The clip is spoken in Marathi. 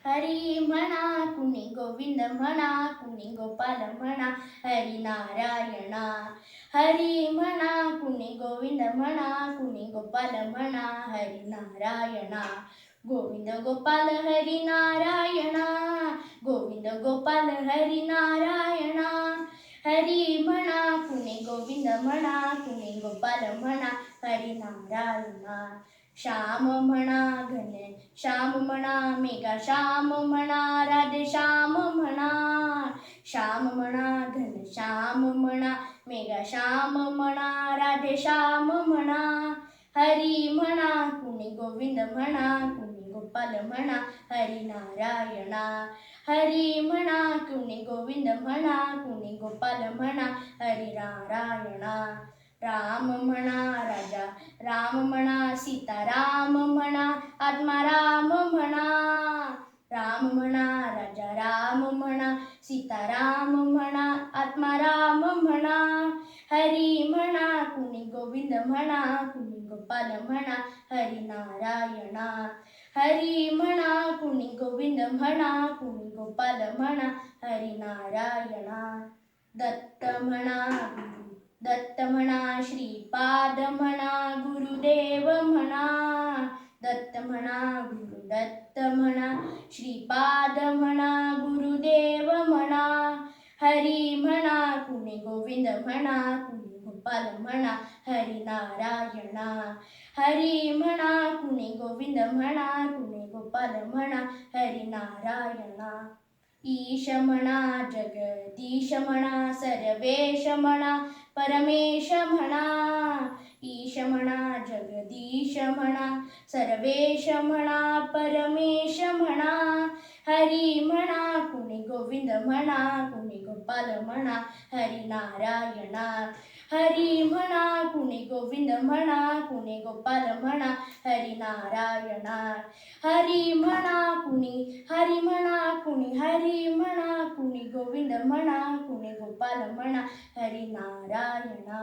हरी म्हणा कुणी गोविंद म्हणा कुणी गोपाल म्हणा हरी नारायणा. हरी म्हणा कुणी गोविंद म्हणा कुणी गोपाल म्हणा हरी नारायणा. गोविंद गोपाल हरी नारायणा. गोविंद गोपाल हरी नारायणा. हरी म्हणा कुणी गोविंद म्हणा कुणी गोपाल म्हणा हरी नारायणा. श्याम म्हणा घन श्याम म्हणा मेघा श्याम म्हणा राधे श्याम म्हणा. श्याम म्हणा घन श्याम म्हणा मेघा श्याम म्हणा राधे श्याम म्हणा. हरी म्हणा कुणी गोविंद म्हणा कुणी गोपाल म्हणा हरी नारायणा. हरी म्हणा कुणी गोविंद म्हणा कुणी गोपाल म्हणा हरी नारायणा. राम म्हणा राजा राम म्हणा सीता राम म्हणा आत्मा राम म्हणा. राम म्हणा राजा राम म्हणा सीता राम म्हणा आत्मा राम म्हणा. हरी म्हणा कुणी गोविंद म्हणा कुणी गोपाल म्हणा हरी नारायणा. हरी म्हणा कुणी गोविंद म्हणा कुणी गोपाल म्हणा हरी नारायणा. दत्त म्हणा दत्त म्हणा श्रीपाद म्हणा गुरुदेव म्हणा. दत्त म्हणा गुरु दत्त म्हणा श्रीपाद म्हणा गुरुदेव म्हणा. हरी म्हणा कुणी गोविंद म्हणा कुणी गोपाल म्हणा हरी नारायणा. हरी म्हणा कुणी गोविंद म्हणा कुणी गोपाल म्हणा हरी नारायणा. ईश म्हणा जगदीश म्हणा सर्वेश म्हणा परमेश म्हणा. ईश म्हणा जगदीश म्हणा सर्वेश म्हणा परमेश म्हणा. हरी म्हणा कुणी गोविंद म्हणा कुणी गोपाल म्हणा हरी नारायणा. हरी म्हणा कुणी गोविंद म्हणा कुणी गोपाल म्हणा हरी नारायणा. हरी म्हणा कुणी हरी म्हणा कुणी हरी म्हणा कुणी गोविंद म्हणा कुणी गोपाल म्हणा हरी नारायणा.